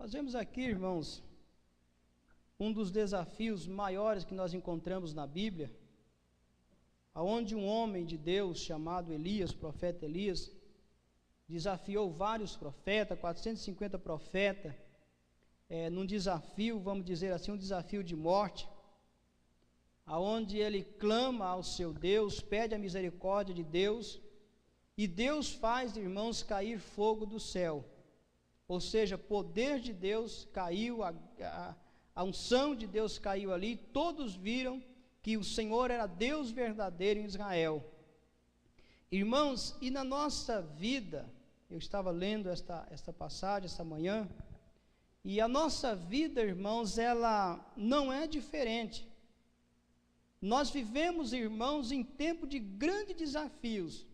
Nós vemos aqui, irmãos, um dos desafios maiores que nós encontramos na Bíblia, aonde um homem de Deus chamado Elias, profeta Elias, desafiou vários profetas, 450 profetas, num desafio, vamos dizer assim, um desafio de morte, aonde ele clama ao seu Deus, pede a misericórdia de Deus, e Deus faz, irmãos, cair fogo do céu, ou seja, poder de Deus caiu, a unção de Deus caiu ali, todos viram que o Senhor era Deus verdadeiro em Israel. Irmãos, e na nossa vida, eu estava lendo esta passagem essa manhã, e a nossa vida, irmãos, ela não é diferente. Nós vivemos, irmãos, em tempo de grandes desafios.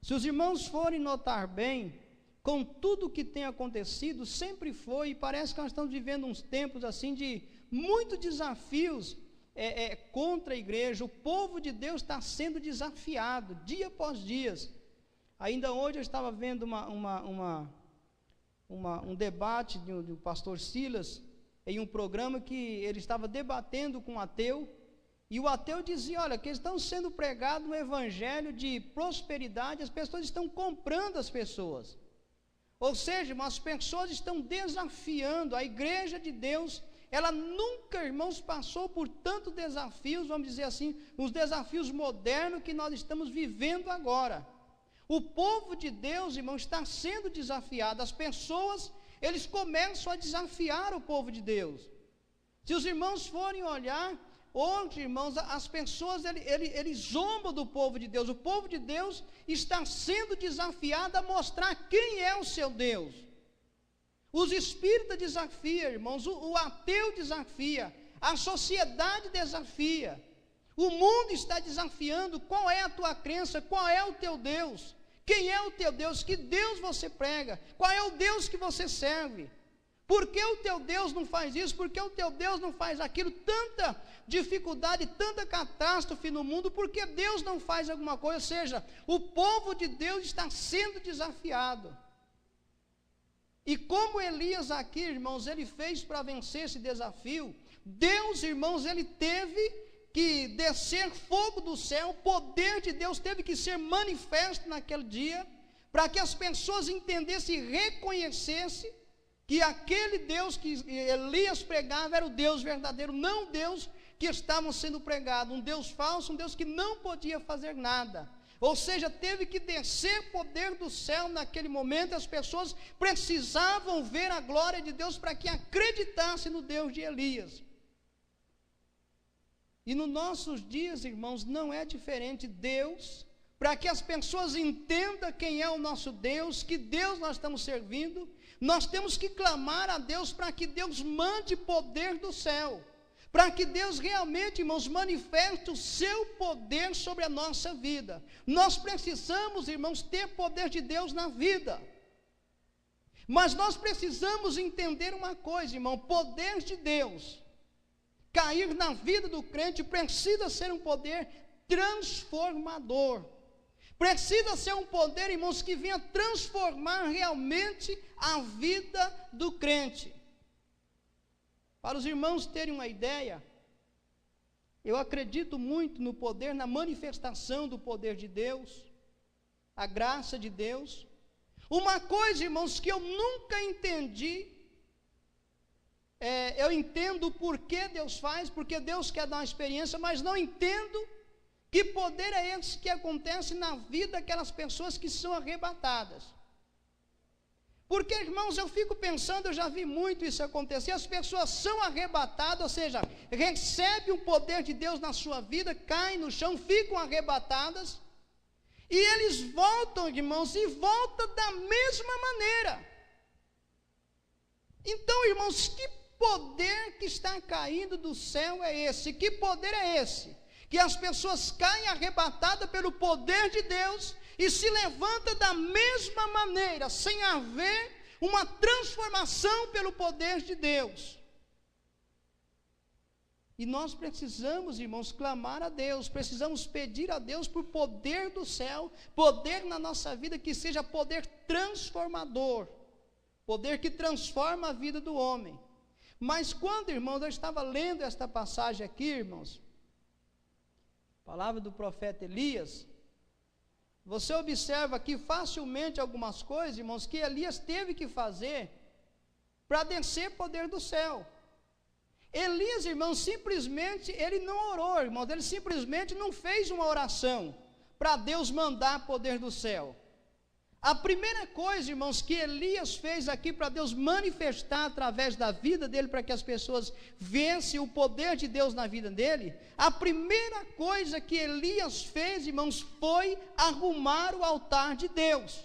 Se os irmãos forem notar bem, com tudo o que tem acontecido, sempre foi, e parece que nós estamos vivendo uns tempos assim de muitos desafios contra a igreja. O povo de Deus está sendo desafiado, dia após dia. Ainda hoje eu estava vendo um debate do pastor Silas, em um programa que ele estava debatendo com um ateu, e o ateu dizia, olha, que eles estão sendo pregados um evangelho de prosperidade, as pessoas estão comprando as pessoas. Ou seja, as pessoas estão desafiando, a igreja de Deus, ela nunca, irmãos, passou por tantos desafios, vamos dizer assim, os desafios modernos que nós estamos vivendo agora. O povo de Deus, irmãos, está sendo desafiado, as pessoas, eles começam a desafiar o povo de Deus. Se os irmãos forem olhar, hoje, irmãos, as pessoas, eles zombam do povo de Deus. O povo de Deus está sendo desafiado a mostrar quem é o seu Deus. Os espíritas desafiam, irmãos, o ateu desafia, a sociedade desafia, o mundo está desafiando. Qual é a tua crença? Qual é o teu Deus? Quem é o teu Deus? Que Deus você prega? Qual é o Deus que você serve? Por que o teu Deus não faz isso? Por que o teu Deus não faz aquilo? Tanta dificuldade, tanta catástrofe no mundo, por que Deus não faz alguma coisa? Ou seja, o povo de Deus está sendo desafiado. E como Elias aqui, irmãos, ele fez para vencer esse desafio, Deus, irmãos, ele teve que descer fogo do céu, o poder de Deus teve que ser manifesto naquele dia, para que as pessoas entendessem e reconhecessem que aquele Deus que Elias pregava era o Deus verdadeiro, não o Deus que estavam sendo pregado, um Deus falso, um Deus que não podia fazer nada. Ou seja, teve que descer poder do céu naquele momento, as pessoas precisavam ver a glória de Deus para que acreditassem no Deus de Elias. E nos nossos dias, irmãos, não é diferente. Deus, para que as pessoas entendam quem é o nosso Deus, que Deus nós estamos servindo, nós temos que clamar a Deus para que Deus mande poder do céu, para que Deus realmente, irmãos, manifeste o seu poder sobre a nossa vida. Nós precisamos, irmãos, ter poder de Deus na vida, mas nós precisamos entender uma coisa, irmão, poder de Deus cair na vida do crente precisa ser um poder transformador. Precisa ser um poder, irmãos, que venha transformar realmente a vida do crente. Para os irmãos terem uma ideia, eu acredito muito no poder, na manifestação do poder de Deus, a graça de Deus. Uma coisa, irmãos, que eu nunca entendi, eu entendo o porquê Deus faz, porque Deus quer dar uma experiência, mas não entendo que poder é esse que acontece na vida daquelas pessoas que são arrebatadas. Porque, irmãos, eu fico pensando, eu já vi muito isso acontecer, as pessoas são arrebatadas, ou seja, recebem o poder de Deus na sua vida, caem no chão, ficam arrebatadas, e eles voltam, irmãos, e voltam da mesma maneira. Então, irmãos, que poder que está caindo do céu é esse? Que poder é esse? Que as pessoas caem arrebatadas pelo poder de Deus e se levantam da mesma maneira, sem haver uma transformação pelo poder de Deus. E nós precisamos, irmãos, clamar a Deus, precisamos pedir a Deus por poder do céu, poder na nossa vida que seja poder transformador. poder que transforma a vida do homem. Mas quando, irmãos, eu estava lendo esta passagem aqui, irmãos, palavra do profeta Elias, você observa aqui facilmente algumas coisas, irmãos, que Elias teve que fazer para descer poder do céu. Elias, irmãos, simplesmente, ele não orou, irmãos, ele simplesmente não fez uma oração para Deus mandar poder do céu. A primeira coisa, irmãos, que Elias fez aqui para Deus manifestar através da vida dele, para que as pessoas vissem o poder de Deus na vida dele, a primeira coisa que Elias fez, irmãos, foi arrumar o altar de Deus.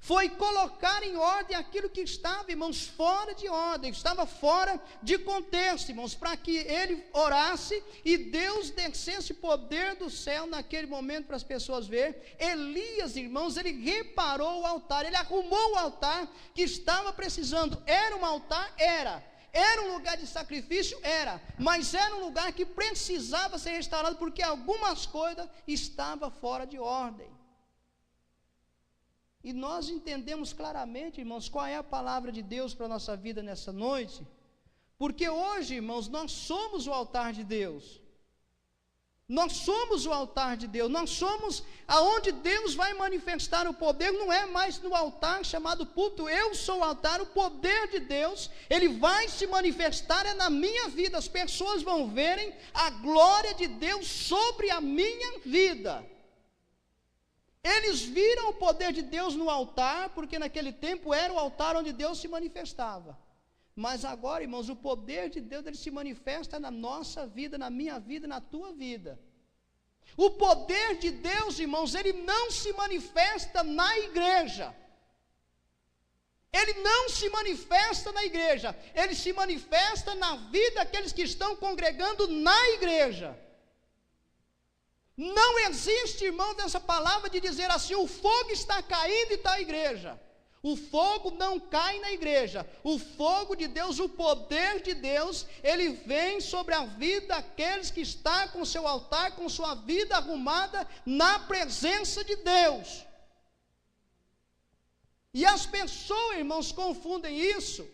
Foi colocar em ordem aquilo que estava, irmãos, fora de ordem, estava fora de contexto, irmãos, para que ele orasse e Deus descesse poder do céu naquele momento para as pessoas verem. Elias, irmãos, ele reparou o altar, ele arrumou o altar que estava precisando. Era um altar? Era um lugar de sacrifício? Era, mas era um lugar que precisava ser restaurado, porque algumas coisas estavam fora de ordem. E nós entendemos claramente, irmãos, qual é a palavra de Deus para a nossa vida nessa noite, porque hoje, irmãos, nós somos o altar de Deus. Nós somos o altar de Deus, nós somos aonde Deus vai manifestar o poder. Não é mais no altar chamado púlpito, eu sou o altar. O poder de Deus, ele vai se manifestar na minha vida. As pessoas vão verem a glória de Deus sobre a minha vida. Eles viram o poder de Deus no altar, porque naquele tempo era o altar onde Deus se manifestava. Mas agora, irmãos, o poder de Deus, ele se manifesta na nossa vida, na minha vida, na tua vida. O poder de Deus, irmãos, ele não se manifesta na igreja. Ele não se manifesta na igreja, ele se manifesta na vida daqueles que estão congregando na igreja. Não existe, irmãos, essa palavra de dizer assim, o fogo está caindo e está a igreja. O fogo não cai na igreja. O fogo de Deus, o poder de Deus, ele vem sobre a vida daqueles que estão com seu altar, com sua vida arrumada na presença de Deus. E as pessoas, irmãos, confundem isso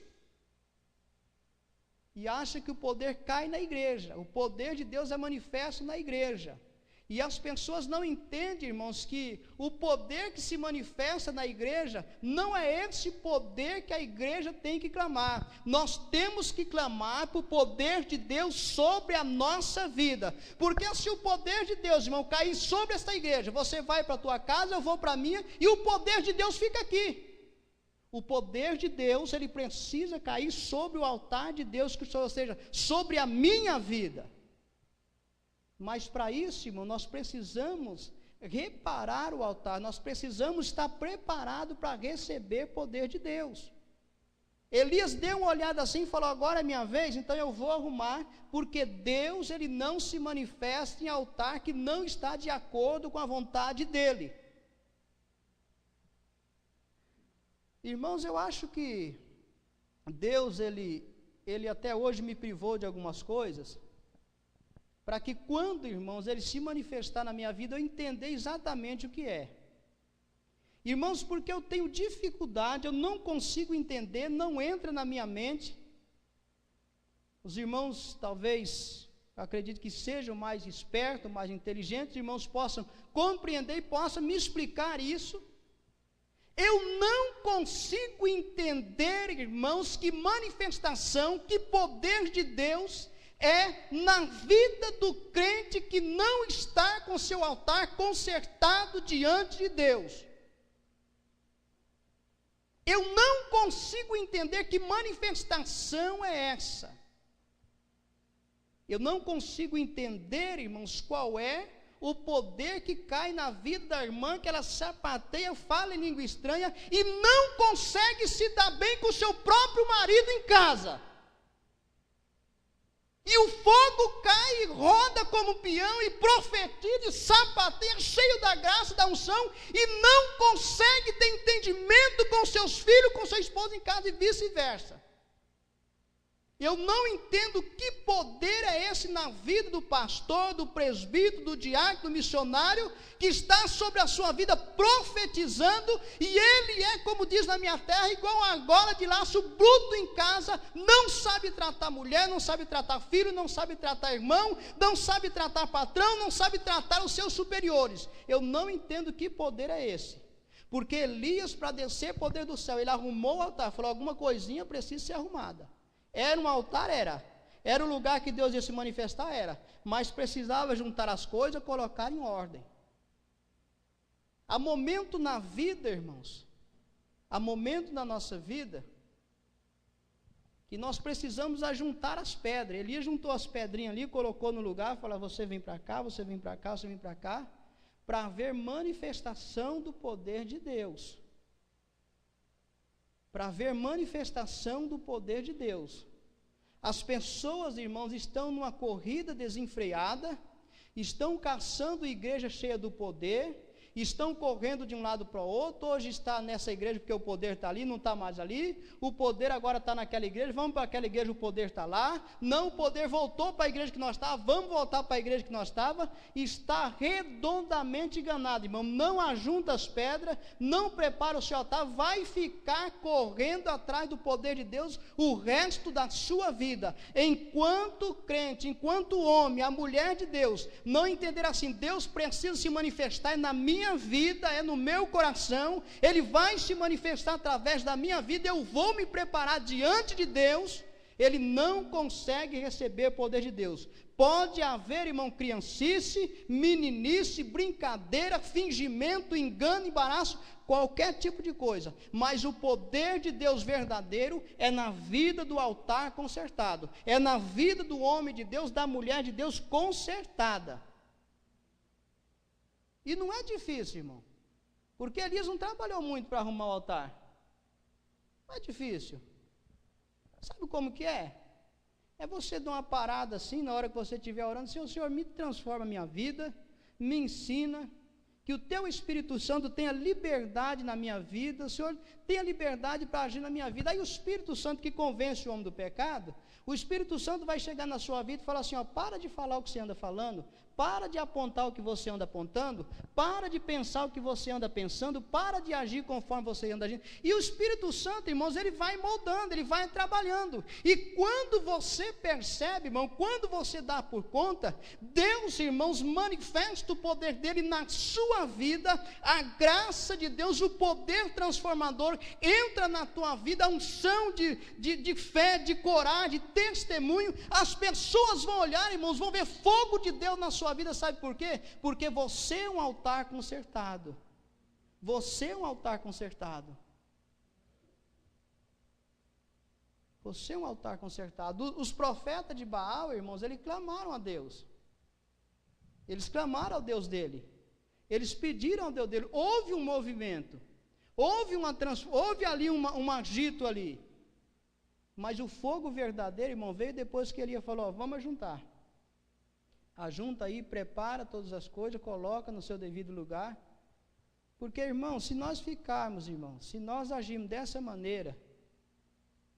e acham que o poder cai na igreja. O poder de Deus é manifesto na igreja. E as pessoas não entendem, irmãos, que o poder que se manifesta na igreja, não é esse poder que a igreja tem que clamar. Nós temos que clamar para o poder de Deus sobre a nossa vida. Porque se o poder de Deus, irmão, cair sobre esta igreja, você vai para a tua casa, eu vou para a minha, e o poder de Deus fica aqui. O poder de Deus, ele precisa cair sobre o altar de Deus, ou seja, sobre a minha vida. Mas para isso, irmão, nós precisamos reparar o altar, nós precisamos estar preparados para receber poder de Deus. Elias deu uma olhada assim e falou, agora é minha vez, então eu vou arrumar, porque Deus, ele não se manifesta em altar que não está de acordo com a vontade dele. Irmãos, eu acho que Deus, ele até hoje me privou de algumas coisas, para que quando, irmãos, ele se manifestar na minha vida, eu entender exatamente o que é. Irmãos, porque eu tenho dificuldade, eu não consigo entender, não entra na minha mente. Os irmãos, talvez, acredito que sejam mais espertos, mais inteligentes, irmãos, possam compreender e possam me explicar isso. Eu não consigo entender, irmãos, que manifestação, que poder de Deus é na vida do crente que não está com seu altar consertado diante de Deus. Eu não consigo entender que manifestação é essa. Eu não consigo entender, irmãos, qual é o poder que cai na vida da irmã, que ela sapateia, fala em língua estranha e não consegue se dar bem com o seu próprio marido em casa. E o fogo cai e roda como um peão e profetiza e sapateia, cheio da graça, da unção, e não consegue ter entendimento com seus filhos, com sua esposa em casa e vice-versa. Eu não entendo que poder é esse na vida do pastor, do presbítero, do diácono, do missionário, que está sobre a sua vida profetizando, e ele é, como diz na minha terra, igual a gola de laço, bruto em casa, não sabe tratar mulher, não sabe tratar filho, não sabe tratar irmão, não sabe tratar patrão, não sabe tratar os seus superiores. Eu não entendo que poder é esse. Porque Elias, para descer poder do céu, ele arrumou o altar, falou, alguma coisinha precisa ser arrumada. Era um altar? Era um lugar que Deus ia se manifestar? Era. Mas precisava juntar as coisas, colocar em ordem. Há momento na vida, irmãos, há momento na nossa vida, que nós precisamos ajuntar as pedras. Elias juntou as pedrinhas ali, colocou no lugar, falou, você vem para cá, você vem para cá, você vem para cá, para haver manifestação do poder de Deus. Para haver manifestação do poder de Deus. As pessoas, irmãos, estão numa corrida desenfreada, estão caçando igreja cheia do poder, estão correndo de um lado para o outro. Hoje está nessa igreja porque o poder está ali, não está mais ali. O poder agora está naquela igreja, vamos para aquela igreja, o poder está lá. Não, o poder voltou para a igreja que nós estávamos, vamos voltar para a igreja que nós estávamos. Está redondamente enganado, irmão. Não ajunta as pedras, não prepara o seu altar, vai ficar correndo atrás do poder de Deus o resto da sua vida. Enquanto crente, enquanto homem, a mulher de Deus, não entender assim, Deus precisa se manifestar na minha vida, é no meu coração, Ele vai se manifestar através da minha vida, eu vou me preparar diante de Deus, ele não consegue receber o poder de Deus. Pode haver, irmão, criancice, meninice, brincadeira, fingimento, engano, embaraço, qualquer tipo de coisa, mas o poder de Deus verdadeiro é na vida do altar consertado, é na vida do homem de Deus, da mulher de Deus consertada. E não é difícil, irmão, porque Elias não trabalhou muito para arrumar o altar. Não é difícil. Sabe como que é? É você dar uma parada assim, na hora que você estiver orando, Senhor, me transforma a minha vida, me ensina, que o Teu Espírito Santo tenha liberdade na minha vida, Senhor, tenha liberdade para agir na minha vida. Aí o Espírito Santo que convence o homem do pecado, o Espírito Santo vai chegar na sua vida e falar assim, ó, para de falar o que você anda falando, para de apontar o que você anda apontando, para de pensar o que você anda pensando, para de agir conforme você anda agindo. E o Espírito Santo, irmãos, ele vai moldando, ele vai trabalhando. E quando você percebe, irmão, quando você dá por conta, Deus, irmãos, manifesta o poder dele na sua vida, a graça de Deus, o poder transformador entra na tua vida, a unção de fé, de coragem, de testemunho. As pessoas vão olhar, irmãos, vão ver fogo de Deus na sua vida, sabe por quê? Porque você é um altar consertado. Você é um altar consertado. Você é um altar consertado. Os profetas de Baal, irmãos, eles clamaram a Deus. Eles clamaram ao Deus dele. Eles pediram ao Deus dele. Houve um movimento. Houve ali um agito ali. Mas o fogo verdadeiro, irmão, veio depois que Elias falou, ó, vamos juntar. Ajunta aí, prepara todas as coisas, coloca no seu devido lugar. Porque, irmão, se nós ficarmos, irmão, se nós agirmos dessa maneira,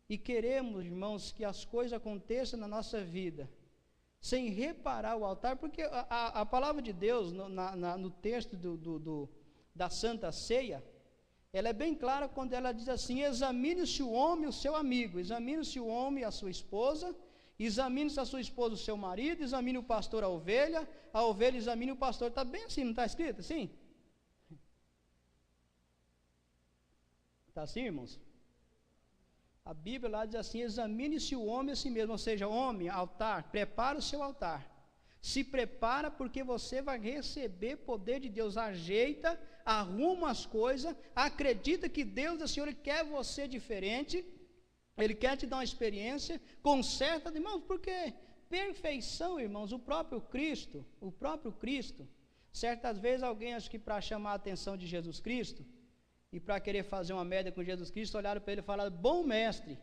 e queremos, irmãos, que as coisas aconteçam na nossa vida, sem reparar o altar, porque a palavra de Deus, no texto da Santa Ceia, ela é bem clara quando ela diz assim, examine-se o homem, o seu amigo, examine-se o homem, a sua esposa, examine-se a sua esposa, o seu marido, examine o pastor, a ovelha examine o pastor. Está bem assim, não está escrito assim? Está assim, irmãos? A Bíblia lá diz assim, examine-se o homem a si mesmo, ou seja, homem, altar, prepara o seu altar. Se prepara porque você vai receber poder de Deus, ajeita, arruma as coisas, acredita que Deus, o Senhor, Ele quer você diferente, Ele quer te dar uma experiência, conserta, irmãos, porque perfeição, irmãos, o próprio Cristo, certas vezes alguém, acho que para chamar a atenção de Jesus Cristo, e para querer fazer uma média com Jesus Cristo, olharam para ele e falaram, bom mestre.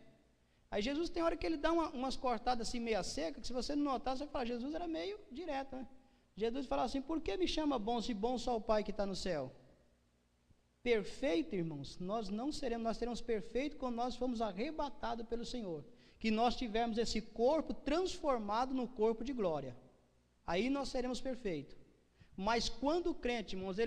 Aí Jesus tem hora que ele dá umas cortadas assim meia seca, que se você não notar, você vai falar, Jesus era meio direto, né? Jesus fala assim, por que me chama bom, se bom só o Pai que está no céu? Perfeito, irmãos, nós não seremos, nós seremos perfeitos quando nós formos arrebatados pelo Senhor. que nós tivermos esse corpo transformado no corpo de glória. Aí nós seremos perfeitos. Mas quando o crente, irmãos,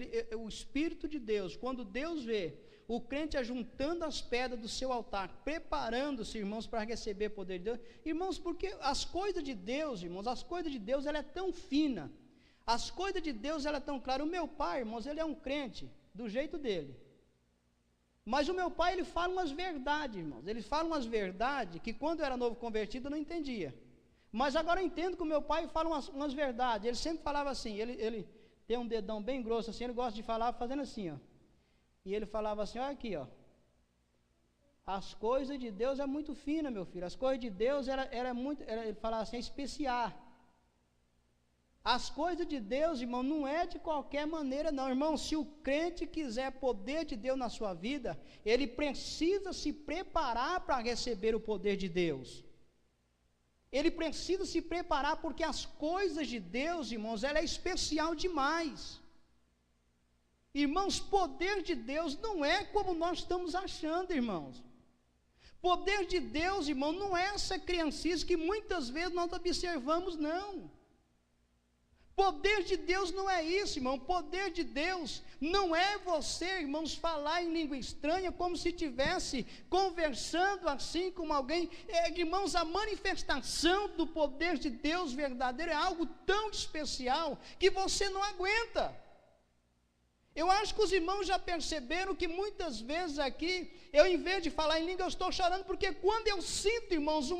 o Espírito de Deus, quando Deus vê o crente ajuntando as pedras do seu altar, preparando-se, irmãos, para receber o poder de Deus, irmãos, porque as coisas de Deus, irmãos, as coisas de Deus, ela é tão fina, as coisas de Deus, ela é tão clara. O meu pai, irmãos, ele é um crente, do jeito dele, mas o meu pai, ele fala umas verdades, irmãos, ele fala umas verdades, que quando eu era novo convertido, eu não entendia, mas agora eu entendo que o meu pai fala umas verdades. Ele sempre falava assim, ele tem um dedão bem grosso assim, ele gosta de falar fazendo assim, ó. E ele falava assim, olha aqui, ó. As coisas de Deus é muito fina, meu filho. As coisas de Deus ele falava assim, é especial. As coisas de Deus, irmão, não é de qualquer maneira não, irmão. Se o crente quiser poder de Deus na sua vida, ele precisa se preparar para receber o poder de Deus. Ele precisa se preparar, porque as coisas de Deus, irmãos, ela é especial demais. Irmãos, poder de Deus não é como nós estamos achando, irmãos. Poder de Deus, irmão, não é essa criancice que muitas vezes nós observamos, não. Poder de Deus não é isso, irmão. Poder de Deus não é você, irmãos, falar em língua estranha como se estivesse conversando assim com alguém. Irmãos, a manifestação do poder de Deus verdadeiro é algo tão especial que você não aguenta. Eu acho que os irmãos já perceberam que muitas vezes aqui, eu em vez de falar em língua, eu estou chorando, porque quando eu sinto, irmãos,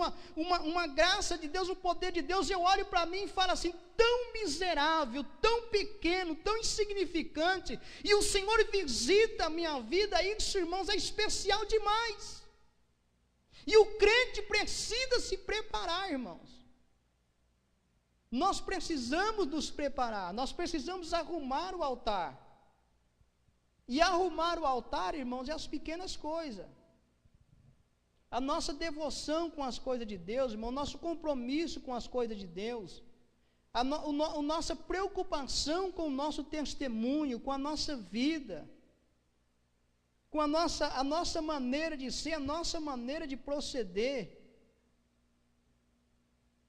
uma graça de Deus, um poder de Deus, eu olho para mim e falo assim, tão miserável, tão pequeno, tão insignificante, e o Senhor visita a minha vida, isso, irmãos, é especial demais. E o crente precisa se preparar, irmãos. Nós precisamos nos preparar, nós precisamos arrumar o altar. E arrumar o altar, irmãos, é as pequenas coisas. A nossa devoção com as coisas de Deus, irmão, nosso compromisso com as coisas de Deus, a nossa preocupação com o nosso testemunho, com a nossa vida, com a nossa maneira de ser, a nossa maneira de proceder.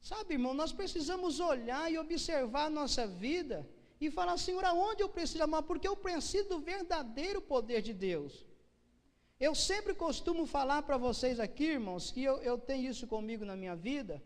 Sabe, irmão, nós precisamos olhar e observar a nossa vida e falar, Senhor, aonde eu preciso amar? Porque eu preciso do verdadeiro poder de Deus. Eu sempre costumo falar para vocês aqui, irmãos, que eu tenho isso comigo na minha vida,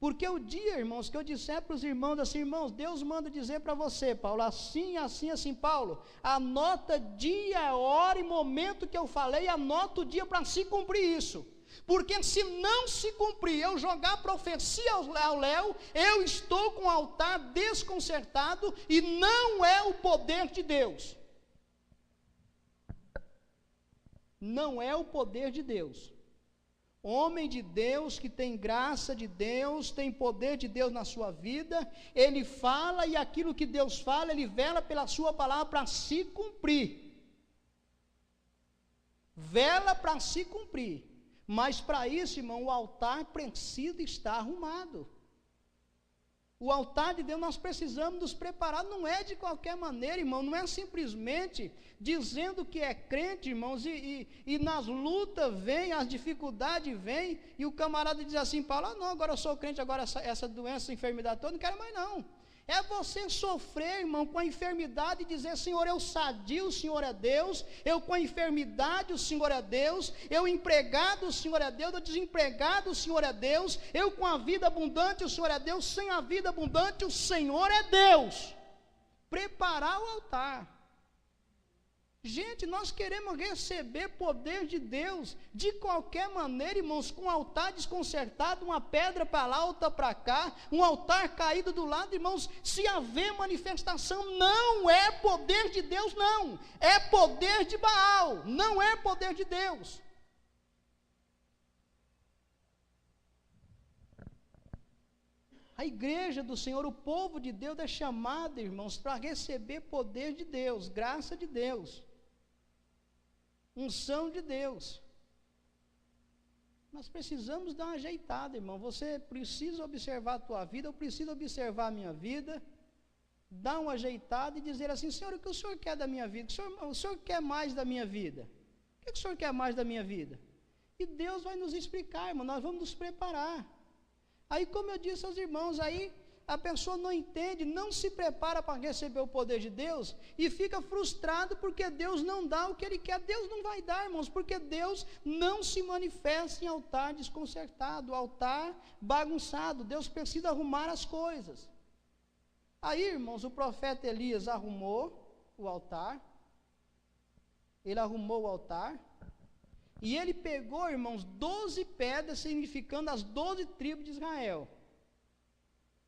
porque o dia, irmãos, que eu disser para os irmãos assim, irmãos, Deus manda dizer para você, Paulo, assim, assim, assim, Paulo, anota dia, hora e momento que eu falei, anota o dia para se cumprir isso. Porque se não se cumprir, eu jogar profecia ao léu, eu estou com o altar desconcertado e não é o poder de Deus. Não é o poder de Deus. Homem de Deus que tem graça de Deus, tem poder de Deus na sua vida, ele fala e aquilo que Deus fala, ele vela pela sua palavra para se cumprir. Vela para se cumprir. Mas para isso, irmão, o altar precisa estar arrumado. O altar de Deus nós precisamos nos preparar, não é de qualquer maneira, irmão, não é simplesmente dizendo que é crente, irmãos, e nas lutas vem, as dificuldades vêm, e o camarada diz assim, Paulo, não, agora eu sou crente, agora essa doença, essa enfermidade toda, não quero mais não. É você sofrer, irmão, com a enfermidade e dizer, Senhor, eu sadio, o Senhor é Deus, eu com a enfermidade, o Senhor é Deus, eu empregado, o Senhor é Deus, eu desempregado, o Senhor é Deus, eu com a vida abundante, o Senhor é Deus, sem a vida abundante, o Senhor é Deus. Preparar o altar. Gente, nós queremos receber poder de Deus de qualquer maneira, irmãos, com um altar desconcertado, uma pedra para lá, outra para cá, um altar caído do lado, irmãos, se haver manifestação, não é poder de Deus, não, é poder de Baal, não é poder de Deus. A igreja do Senhor, o povo de Deus é chamado, irmãos, para receber poder de Deus, graça de Deus, unção de Deus. Nós precisamos dar uma ajeitada, irmão. Você precisa observar a tua vida, eu preciso observar a minha vida, dar uma ajeitada e dizer assim, Senhor, o que o Senhor quer da minha vida? O Senhor quer mais da minha vida? O que o Senhor quer mais da minha vida? E Deus vai nos explicar, irmão, nós vamos nos preparar. Aí, como eu disse aos irmãos, aí a pessoa não entende, não se prepara para receber o poder de Deus e fica frustrado porque Deus não dá o que Ele quer. Deus não vai dar, irmãos, porque Deus não se manifesta em altar desconcertado, altar bagunçado. Deus precisa arrumar as coisas. Aí, irmãos, o profeta Elias arrumou o altar, ele arrumou o altar, e ele pegou, irmãos, 12 pedras, significando as 12 tribos de Israel.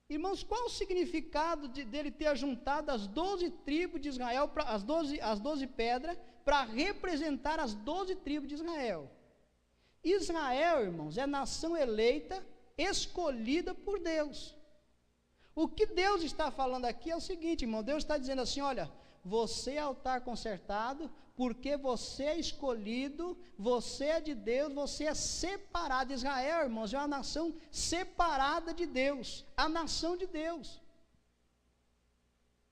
Irmãos, qual o significado dele ter juntado as 12 tribos de Israel, as 12 pedras, para representar as 12 tribos de Israel? Israel, irmãos, é nação eleita, escolhida por Deus. O que Deus está falando aqui é o seguinte, irmão, Deus está dizendo assim, olha, você é altar consertado, porque você é escolhido, você é de Deus, você é separado. Israel, irmãos, é uma nação separada de Deus, a nação de Deus.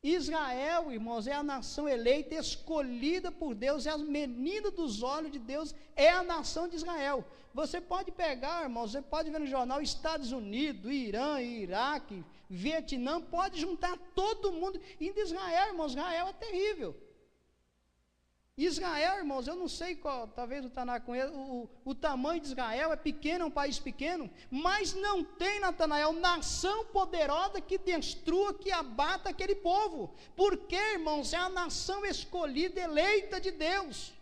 Israel, irmãos, é a nação eleita, escolhida por Deus, é a menina dos olhos de Deus, é a nação de Israel. Você pode pegar, irmãos, você pode ver no jornal Estados Unidos, Irã, Iraque, Vietnã, pode juntar todo mundo. E de Israel, irmãos, Israel é terrível. Israel, irmãos, eu não sei qual, talvez o Tanael conheça, o tamanho de Israel é pequeno, é um país pequeno, mas não tem, Natanael, nação poderosa que destrua, que abata aquele povo, porque, irmãos, é a nação escolhida, eleita de Deus.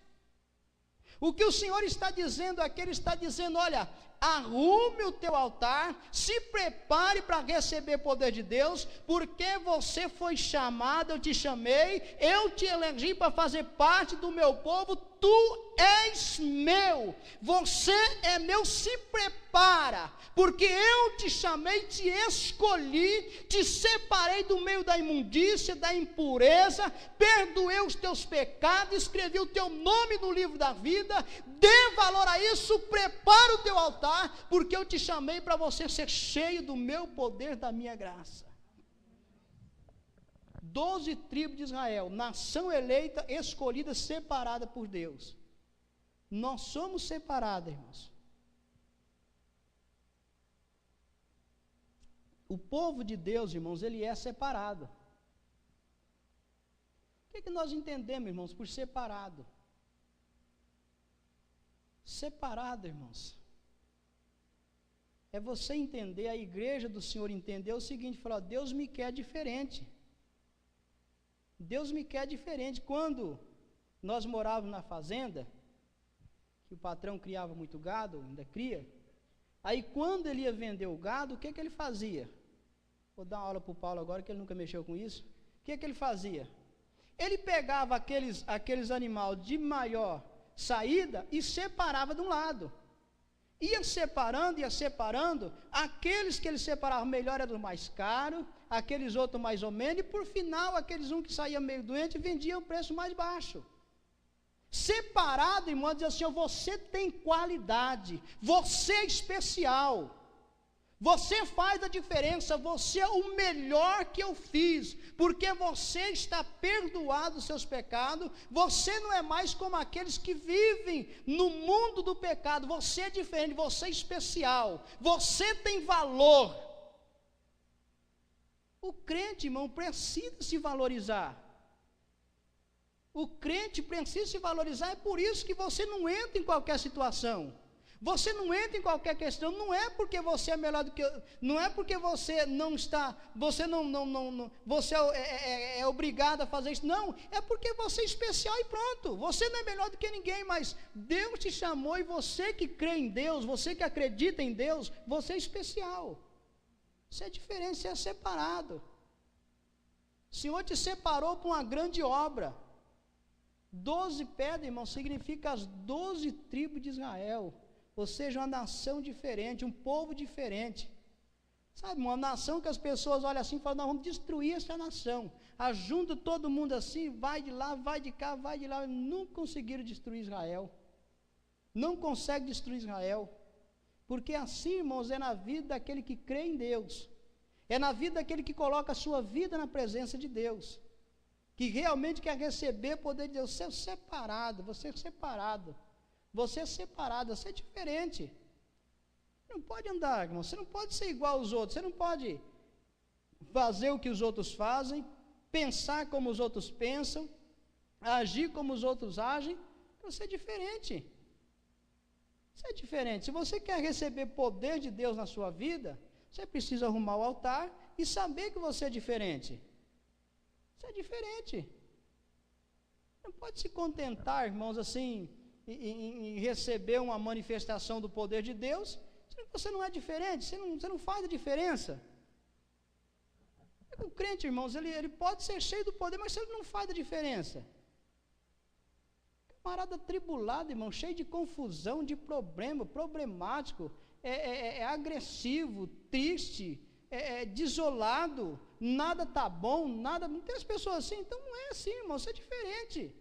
O que o Senhor está dizendo aqui, Ele está dizendo, olha, arrume o teu altar, se prepare para receber poder de Deus, porque você foi chamado, eu te chamei, eu te elegi para fazer parte do meu povo, tu és meu, você é meu, se prepara, porque eu te chamei, te escolhi, te separei do meio da imundícia, da impureza, perdoei os teus pecados, escrevi o teu nome no livro da vida, dê valor a isso, prepara o teu altar, porque eu te chamei para você ser cheio do meu poder, da minha graça. 12 tribos de Israel, nação eleita, escolhida, separada por Deus. Nós somos separados, irmãos. O povo de Deus, irmãos, ele é separado. O que nós entendemos, irmãos, por separado? Separado, irmãos, é você entender, a igreja do Senhor entender o seguinte, falar, Deus me quer diferente. Deus me quer diferente. Quando nós morávamos na fazenda, que o patrão criava muito gado, ainda cria, aí quando ele ia vender o gado, o que ele fazia? Vou dar uma aula para o Paulo agora, que ele nunca mexeu com isso. O que ele fazia? Ele pegava aqueles animais de maior saída e separava de um lado. Ia separando, aqueles que ele separava melhor eram os mais caros, aqueles outros mais ou menos, e por final, aqueles que saíam meio doente, vendiam o preço mais baixo. Separado, irmão, diz assim, você tem qualidade, você é especial, você faz a diferença, você é o melhor que eu fiz, porque você está perdoado dos seus pecados, você não é mais como aqueles que vivem no mundo do pecado, você é diferente, você é especial, você tem valor. O crente, irmão, precisa se valorizar. O crente precisa se valorizar, é por isso que você não entra em qualquer situação. Você não entra em qualquer questão, não é porque você é melhor do que eu, não é porque você não está, você você é obrigado a fazer isso, não, é porque você é especial e pronto, você não é melhor do que ninguém, mas Deus te chamou e você que crê em Deus, você que acredita em Deus, você é especial, você é diferente, você é separado, o Senhor te separou para uma grande obra. 12 pedras, irmão, significa as 12 tribos de Israel. Ou seja, uma nação diferente, um povo diferente. Sabe, uma nação que as pessoas olham assim e falam, nós vamos destruir essa nação. Ajunta todo mundo assim, vai de lá, vai de cá, vai de lá. Não conseguiram destruir Israel. Não consegue destruir Israel. Porque assim, irmãos, é na vida daquele que crê em Deus. É na vida daquele que coloca a sua vida na presença de Deus. Que realmente quer receber o poder de Deus. Você é separado, você é separado. Você é separado, você é diferente. Você não pode andar, irmão, você não pode ser igual aos outros, você não pode fazer o que os outros fazem, pensar como os outros pensam, agir como os outros agem. Você é diferente. Você é diferente. Se você quer receber poder de Deus na sua vida, você precisa arrumar o altar e saber que você é diferente. Você é diferente. Não pode se contentar, irmãos, assim, em receber uma manifestação do poder de Deus, se você não é diferente, você não faz a diferença. O crente, irmãos, ele pode ser cheio do poder, mas ele não faz a diferença. Camarada atribulado, irmão, cheio de confusão, de problema, problemático, agressivo, triste, desolado, nada está bom, nada. Não tem as pessoas assim, então não é assim, irmão, isso é diferente.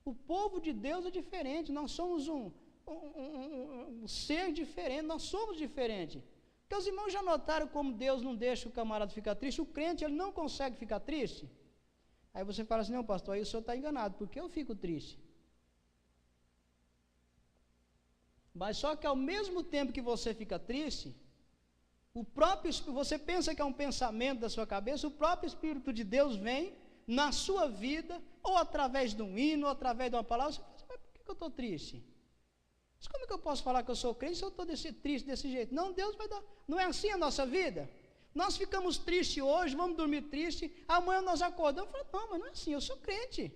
O povo de Deus é diferente, nós somos um ser diferente, nós somos diferentes. Porque os irmãos já notaram como Deus não deixa o camarada ficar triste? O crente, ele não consegue ficar triste. Aí você fala assim, não, pastor, aí o senhor está enganado, porque eu fico triste. Mas só que ao mesmo tempo que você fica triste, você pensa que é um pensamento da sua cabeça, o próprio Espírito de Deus vem na sua vida, ou através de um hino, ou através de uma palavra, você fala assim, mas por que eu estou triste? Mas como é que eu posso falar que eu sou crente se eu estou triste desse jeito? Não, Deus vai dar. Não é assim a nossa vida? Nós ficamos tristes hoje, vamos dormir triste, amanhã nós acordamos e falamos, não, mas não é assim, eu sou crente.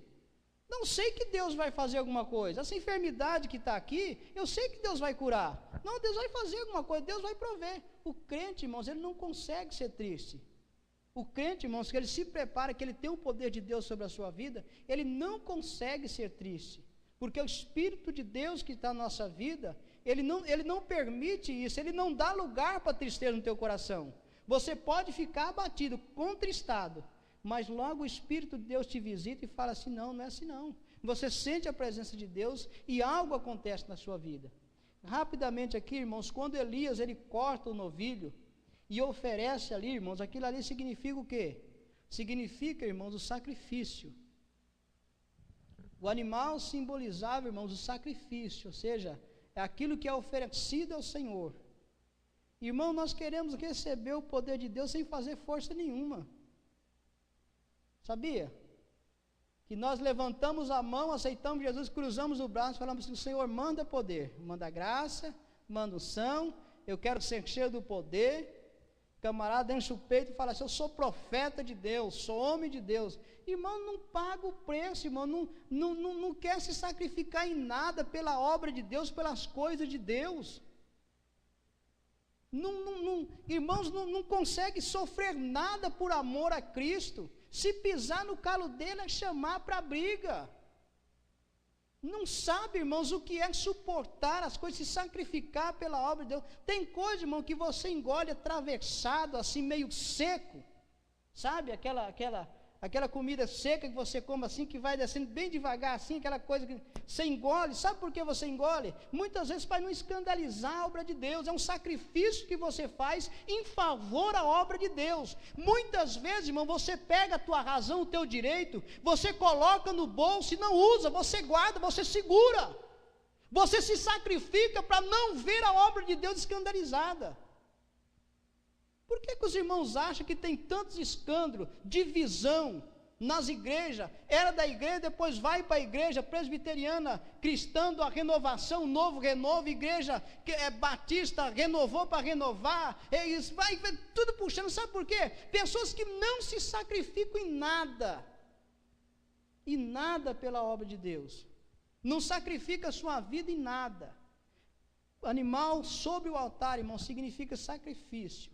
Não sei que Deus vai fazer alguma coisa. Essa enfermidade que está aqui, eu sei que Deus vai curar. Não, Deus vai fazer alguma coisa, Deus vai prover. O crente, irmãos, ele não consegue ser triste. O crente, irmãos, que ele se prepara, que ele tem o poder de Deus sobre a sua vida, ele não consegue ser triste. Porque o Espírito de Deus que está na nossa vida, ele não permite isso, ele não dá lugar para tristeza no teu coração. Você pode ficar abatido, contristado, mas logo o Espírito de Deus te visita e fala assim, não é assim não. Você sente a presença de Deus e algo acontece na sua vida. Rapidamente aqui, irmãos, quando Elias, ele corta o novilho e oferece ali, irmãos, aquilo ali significa o quê? Significa, irmãos, o sacrifício. O animal simbolizava, irmãos, o sacrifício, ou seja, é aquilo que é oferecido ao Senhor. Irmão, nós queremos receber o poder de Deus sem fazer força nenhuma. Sabia? Que nós levantamos a mão, aceitamos Jesus, cruzamos o braço e falamos assim, o Senhor manda poder, manda graça, manda unção, eu quero ser cheio do poder. O camarada enche o peito e fala assim, eu sou profeta de Deus, sou homem de Deus. Irmão, não paga o preço, irmão, não quer se sacrificar em nada pela obra de Deus, pelas coisas de Deus. Irmãos, não consegue sofrer nada por amor a Cristo. Se pisar no calo dele é chamar para a briga. Não sabe, irmãos, o que é suportar as coisas, se sacrificar pela obra de Deus. Tem coisa, irmão, que você engole atravessado, assim, meio seco. Sabe, aquela comida seca que você come assim, que vai descendo bem devagar assim, aquela coisa que você engole. Sabe por que você engole? Muitas vezes para não escandalizar a obra de Deus. É um sacrifício que você faz em favor à obra de Deus. Muitas vezes, irmão, você pega a tua razão, o teu direito, você coloca no bolso e não usa, você guarda, você segura. Você se sacrifica para não ver a obra de Deus escandalizada. Por que os irmãos acham que tem tantos escândalos, divisão nas igrejas? Era da igreja, depois vai para a igreja presbiteriana, cristã da renovação, novo renovo, igreja que é batista, renovou para renovar, isso vai tudo puxando. Sabe por quê? Pessoas que não se sacrificam em nada pela obra de Deus, não sacrifica a sua vida em nada. Animal sobre o altar, irmão, significa sacrifício.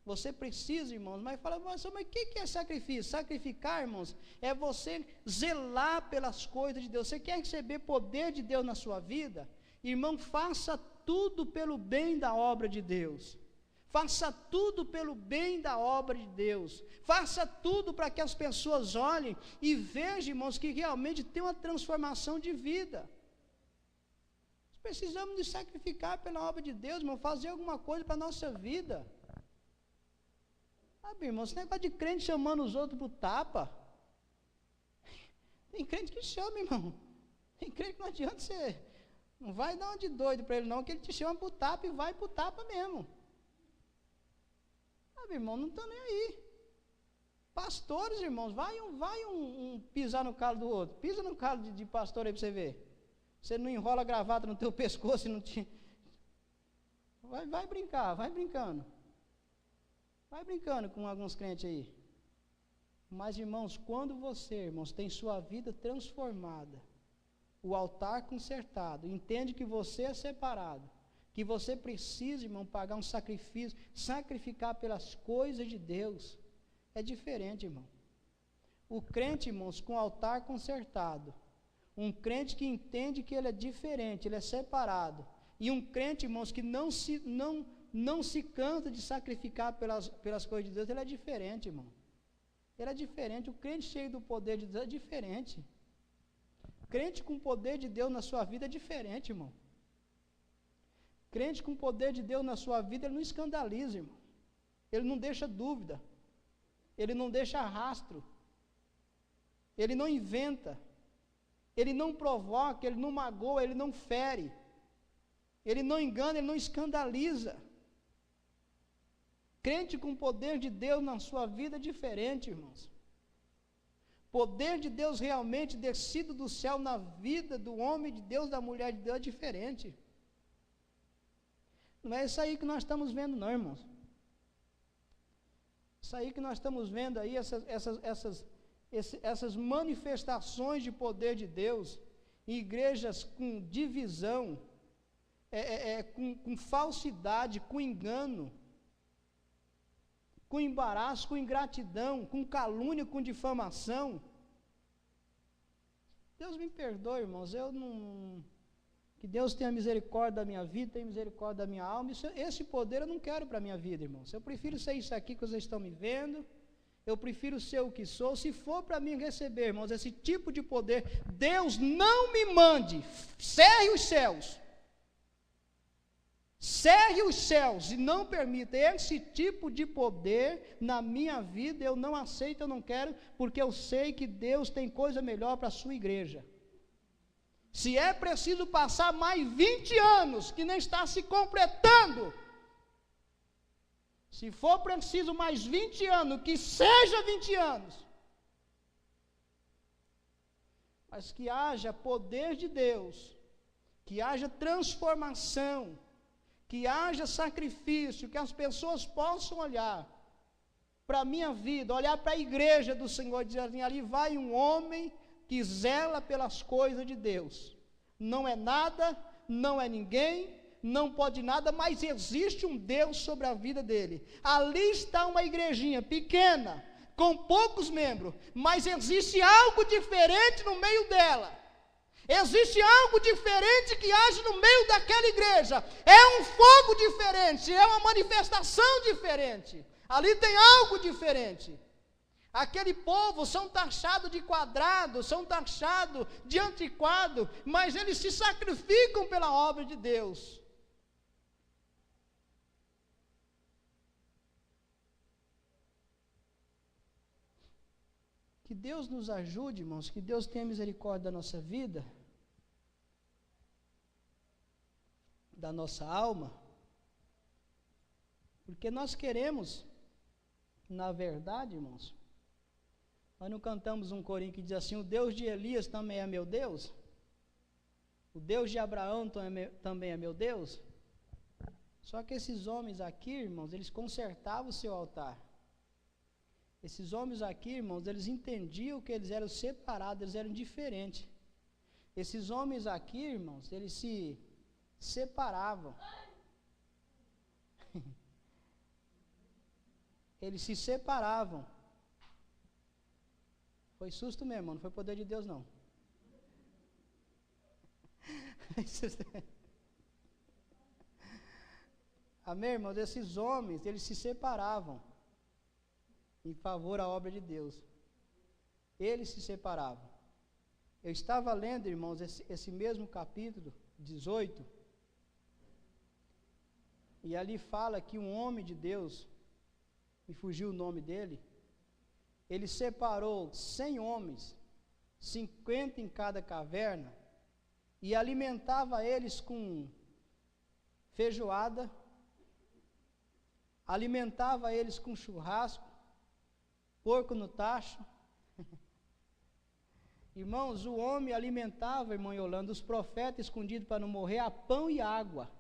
Você precisa, irmãos, mas fala, mas o que é sacrifício? Sacrificar, irmãos, é você zelar pelas coisas de Deus. Você quer receber poder de Deus na sua vida? Irmão, faça tudo pelo bem da obra de Deus. Faça tudo pelo bem da obra de Deus. Faça tudo para que as pessoas olhem e vejam, irmãos, que realmente tem uma transformação de vida. Precisamos de sacrificar pela obra de Deus, irmão, fazer alguma coisa para a nossa vida. Sabe, irmão, esse negócio de crente chamando os outros para o tapa. Tem crente que chama, irmão. Tem crente que não adianta Não vai dar uma de doido para ele não, que ele te chama para o tapa e vai para o tapa mesmo. Ah, meu irmão, não está nem aí. Pastores, irmãos, vai um pisar no calo do outro. Pisa no calo de pastor aí para você ver. Você não enrola a gravata no teu pescoço e não te... Vai brincar, vai brincando. Vai brincando com alguns crentes aí. Mas, irmãos, quando você, irmãos, tem sua vida transformada, o altar consertado, entende que você é separado, que você precisa, irmão, pagar um sacrifício, sacrificar pelas coisas de Deus, é diferente, irmão. O crente, irmãos, com o altar consertado, um crente que entende que ele é diferente, ele é separado, e um crente, irmãos, que não se cansa de sacrificar pelas coisas de Deus, ele é diferente, irmão. Ele é diferente. O crente cheio do poder de Deus é diferente. Crente com o poder de Deus na sua vida é diferente, irmão. Crente com o poder de Deus na sua vida, ele não escandaliza, irmão. Ele não deixa dúvida. Ele não deixa rastro. Ele não inventa. Ele não provoca, ele não magoa, ele não fere. Ele não engana, ele não escandaliza. Crente com o poder de Deus na sua vida é diferente, irmãos. Poder de Deus realmente descido do céu na vida do homem de Deus, da mulher de Deus, é diferente. Não é isso aí que nós estamos vendo não, irmãos. Isso aí que nós estamos vendo aí, essas manifestações de poder de Deus, em igrejas com divisão, com falsidade, com engano, com embaraço, com ingratidão, com calúnia, com difamação. Deus me perdoe, irmãos, que Deus tenha misericórdia da minha vida, tenha misericórdia da minha alma. Esse poder eu não quero para a minha vida, irmãos. Eu prefiro ser isso aqui que vocês estão me vendo, eu prefiro ser o que sou. Se for para mim receber, irmãos, esse tipo de poder, Deus não me mande, cerre os céus. Cerre os céus e não permita esse tipo de poder na minha vida. Eu não aceito, eu não quero, porque eu sei que Deus tem coisa melhor para a sua igreja. Se é preciso passar mais 20 anos, que nem está se completando, se for preciso mais 20 anos, que seja 20 anos, mas que haja poder de Deus, que haja transformação, que haja sacrifício, que as pessoas possam olhar para a minha vida, olhar para a igreja do Senhor e dizer assim, ali vai um homem que zela pelas coisas de Deus. Não é nada, não é ninguém, não pode nada, mas existe um Deus sobre a vida dele. Ali está uma igrejinha pequena, com poucos membros, mas existe algo diferente no meio dela. Existe algo diferente que age no meio daquela igreja. É um fogo diferente, é uma manifestação diferente. Ali tem algo diferente. Aquele povo são taxados de quadrado, são taxados de antiquado, mas eles se sacrificam pela obra de Deus. Que Deus nos ajude, irmãos, que Deus tenha misericórdia da nossa vida, da nossa alma, porque nós queremos, na verdade, irmãos, nós não cantamos um corinho que diz assim, o Deus de Elias também é meu Deus, o Deus de Abraão também é meu Deus. Só que esses homens aqui, irmãos, eles consertavam o seu altar. Esses homens aqui, irmãos, eles entendiam que eles eram separados, eles eram diferentes. Esses homens aqui, irmãos, eles se separavam. Eles se separavam. Foi susto mesmo, não foi poder de Deus não. Amém, irmãos? Esses homens, eles se separavam em favor à obra de Deus. Eles se separavam. Eu estava lendo, irmãos, esse mesmo capítulo 18, e ali fala que um homem de Deus, me fugiu o nome dele, ele separou 100 homens, 50 em cada caverna, e alimentava eles com feijoada, alimentava eles com churrasco, porco no tacho. Irmãos, o homem alimentava, irmão Yolanda, os profetas escondidos para não morrer, a pão e água.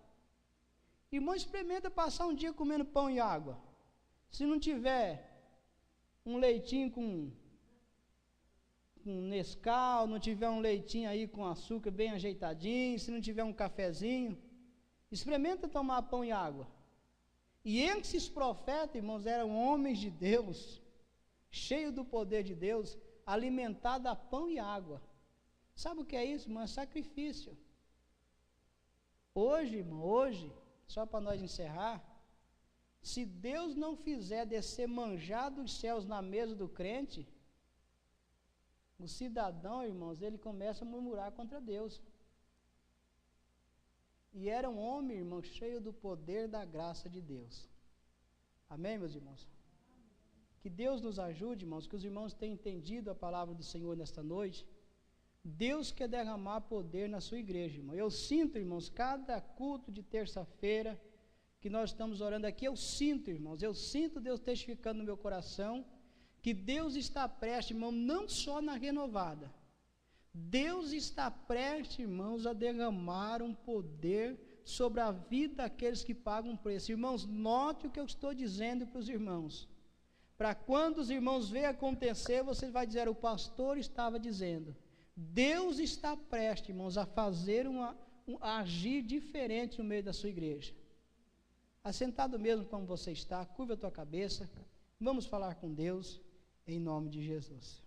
Irmão, experimenta passar um dia comendo pão e água. Se não tiver um leitinho com Nescau, não tiver um leitinho aí com açúcar bem ajeitadinho, se não tiver um cafezinho, experimenta tomar pão e água. E esses profetas, irmãos, eram homens de Deus, cheios do poder de Deus, alimentados a pão e água. Sabe o que é isso, irmão? É sacrifício. Hoje, irmão, hoje, só para nós encerrar, se Deus não fizer descer manjar dos céus na mesa do crente, o cidadão, irmãos, ele começa a murmurar contra Deus. E era um homem, irmão, cheio do poder da graça de Deus. Amém, meus irmãos? Que Deus nos ajude, irmãos, que os irmãos tenham entendido a palavra do Senhor nesta noite. Deus quer derramar poder na sua igreja, irmão. Eu sinto, irmãos, cada culto de terça-feira que nós estamos orando aqui, eu sinto, irmãos, eu sinto Deus testificando no meu coração que Deus está prestes, irmão, não só na renovada. Deus está prestes, irmãos, a derramar um poder sobre a vida daqueles que pagam um preço. Irmãos, note o que eu estou dizendo para os irmãos. Para quando os irmãos verem acontecer, você vai dizer, o pastor estava dizendo. Deus está prestes, irmãos, a fazer a agir diferente no meio da sua igreja. Assentado mesmo como você está, curva a tua cabeça, vamos falar com Deus, em nome de Jesus.